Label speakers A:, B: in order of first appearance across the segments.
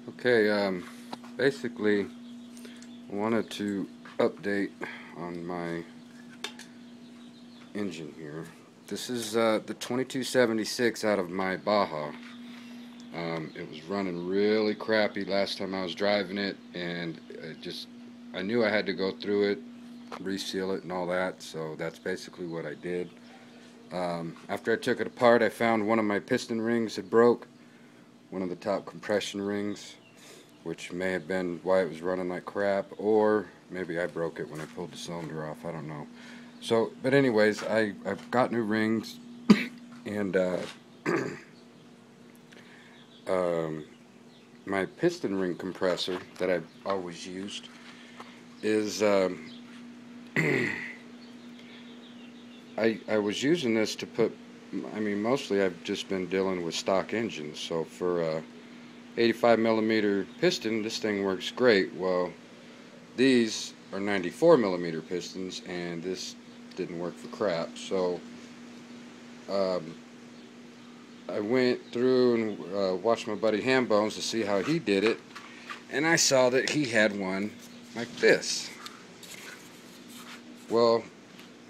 A: Okay, basically, I wanted to update on my engine here. This is the 2276 out of my Baja. It was running really crappy last time I was driving it, and I knew I had to go through it, reseal it, and all that, so that's basically what I did. After I took it apart, I found one of my piston rings had broke, one of the top compression rings, which may have been why it was running like crap, or maybe I broke it when I pulled the cylinder off. I don't know. So, but anyways, I've got new rings, and um, my piston ring compressor that I've always used is I was using this to put. I mean, mostly I've just been dealing with stock engines. So for 85 millimeter piston, this thing works great. Well, these are 94 millimeter pistons, and this didn't work for crap. So um, I went through and watched my buddy Hambones to see how he did it, and I saw that he had one like this. Well,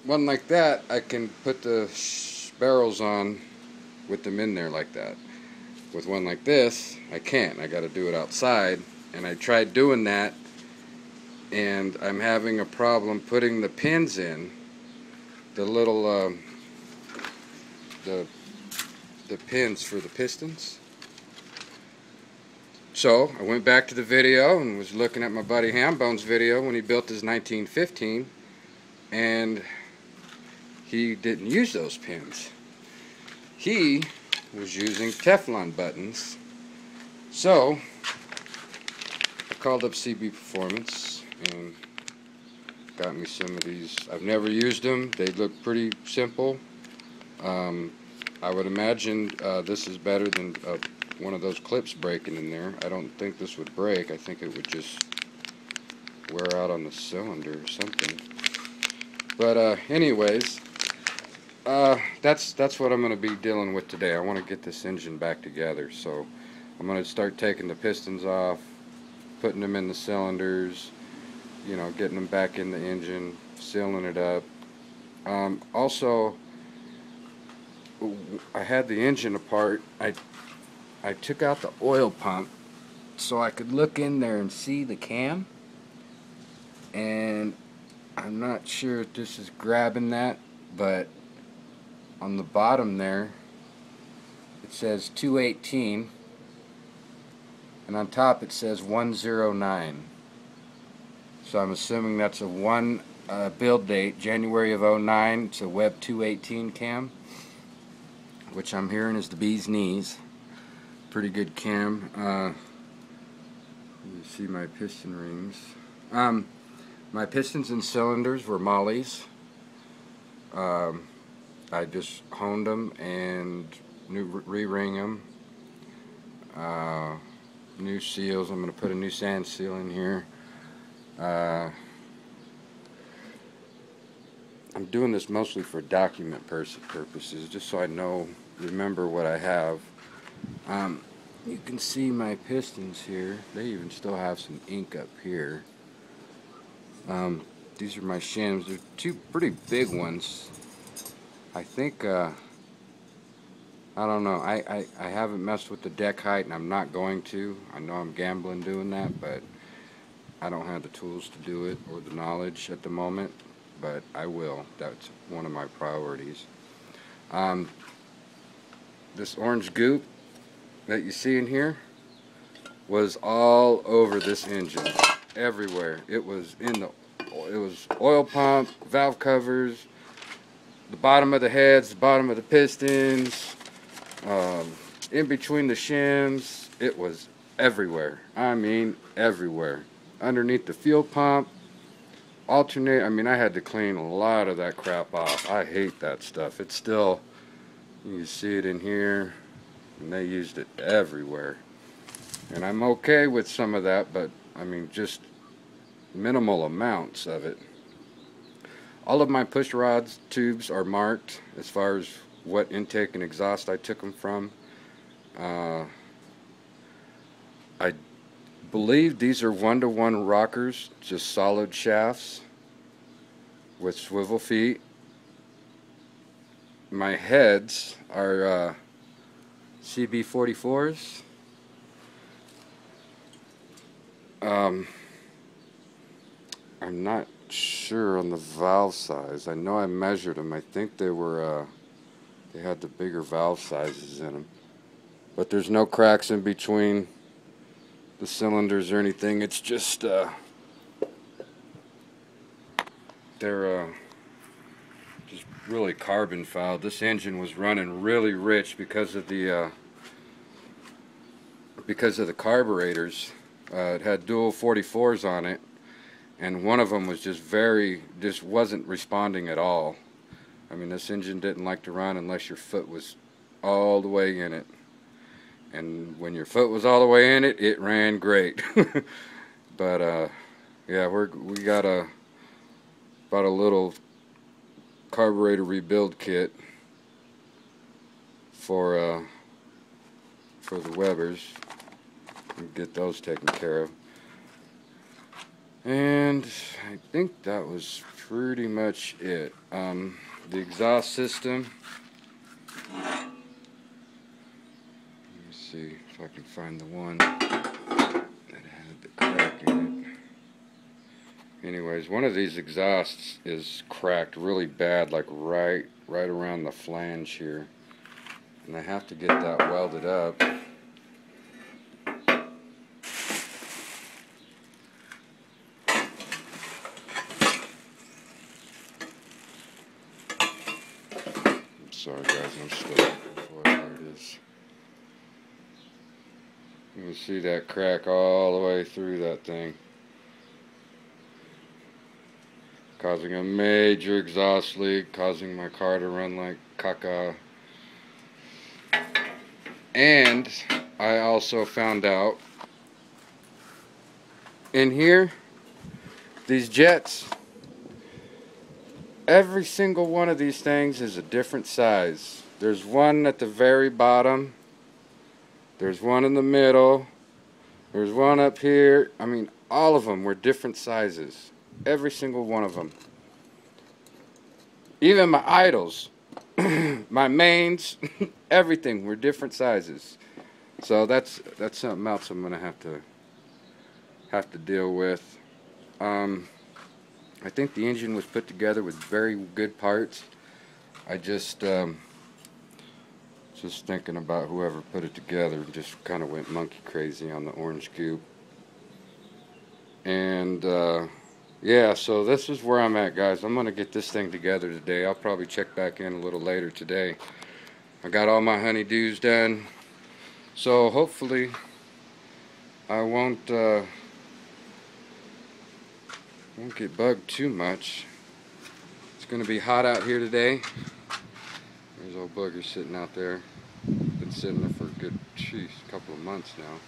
A: one like that, I can put the barrels on with them in there like that. With one like this, I can't. I got to do it outside, and I tried doing that, and I'm having a problem putting the pins in, the little the pins for the pistons. So I went back to the video and was looking at my buddy Hambone's video when he built his 1915, and he didn't use those pins. He was using Teflon buttons. So I called up CB Performance and got me some of these. I've never used them. They look pretty simple. I would imagine this is better than one of those clips breaking in there. I don't think this would break. I think it would just wear out on the cylinder or something. But anyways, that's what I'm going to be dealing with today. I want to get this engine back together. So I'm going to start taking the pistons off, putting them in the cylinders, you know, getting them back in the engine, sealing it up. Also, I had the engine apart. I took out the oil pump so I could look in there and see the cam, and I'm not sure if this is grabbing that, but on the bottom there it says 218, and on top it says 109. So I'm assuming that's a build date, January of 09. It's a Web 218 cam, which I'm hearing is the bee's knees. Pretty good cam. You see my piston rings. My pistons and cylinders were Molly's. I just honed them and re-ring them. New seals. I'm going to put a new sand seal in here. I'm doing this mostly for document purposes, just so I remember what I have. You can see my pistons here. They even still have some ink up here. These are my shims. They're two pretty big ones. I think, I don't know. I haven't messed with the deck height, and I'm not going to. I know I'm gambling doing that, but I don't have the tools to do it or the knowledge at the moment, but I will. That's one of my priorities. This orange goop that you see in here was all over this engine, everywhere. It was oil pump, valve covers, the bottom of the heads, the bottom of the pistons, in between the shims. It was everywhere. I mean everywhere. Underneath the fuel pump, alternate. I mean, I had to clean a lot of that crap off. I hate that stuff. It's still, you can see it in here, and they used it everywhere. And I'm okay with some of that, but I mean, just minimal amounts of it. All of my push rods tubes are marked as far as what intake and exhaust I took them from. I believe these are 1-to-1 rockers, just solid shafts with swivel feet. My heads are CB44s. I'm not sure on the valve size. I know I measured them. I think they were they had the bigger valve sizes in them, but there's no cracks in between the cylinders or anything. It's just they're just really carbon fouled. This engine was running really rich because of the carburetors. It had dual 44s on it, and one of them was just wasn't responding at all. I mean, this engine didn't like to run unless your foot was all the way in it. And when your foot was all the way in it, it ran great. But yeah, we got about a little carburetor rebuild kit for the Webers. We'll get those taken care of. And I think that was pretty much it. The exhaust system. Let me see if I can find the one that had the crack in it. Anyways, one of these exhausts is cracked really bad, like right around the flange here. And I have to get that welded up. Sorry guys, I'm still looking for it. There it is. You can see that crack all the way through that thing, causing a major exhaust leak, causing my car to run like caca. And I also found out in here, these jets, every single one of these things is a different size. There's one at the very bottom. There's one in the middle. There's one up here. I mean, all of them were different sizes. Every single one of them. Even my idles, my mains, everything were different sizes. So that's something else I'm gonna have to deal with. I think the engine was put together with very good parts. I just thinking about whoever put it together, just kind of went monkey crazy on the orange goop. And yeah, so this is where I'm at, guys. I'm gonna get this thing together today. I'll probably check back in a little later today. I got all my honeydews done, so hopefully I won't get bugged too much. It's gonna be hot out here today. There's old bugger sitting out there. Been sitting there for a good, couple of months now.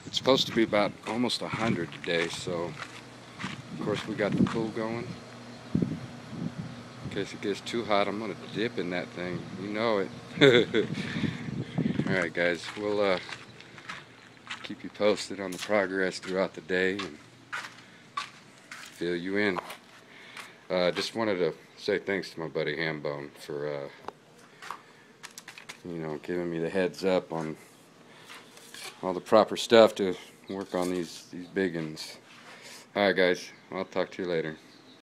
A: It's supposed to be about almost 100 today, so of course we got the pool going. In case it gets too hot, I'm gonna dip in that thing. You know it. Alright guys, we'll keep you posted on the progress throughout the day and fill you in. Just wanted to say thanks to my buddy Hambone for you know, giving me the heads up on all the proper stuff to work on these big ones. Alright guys, I'll talk to you later.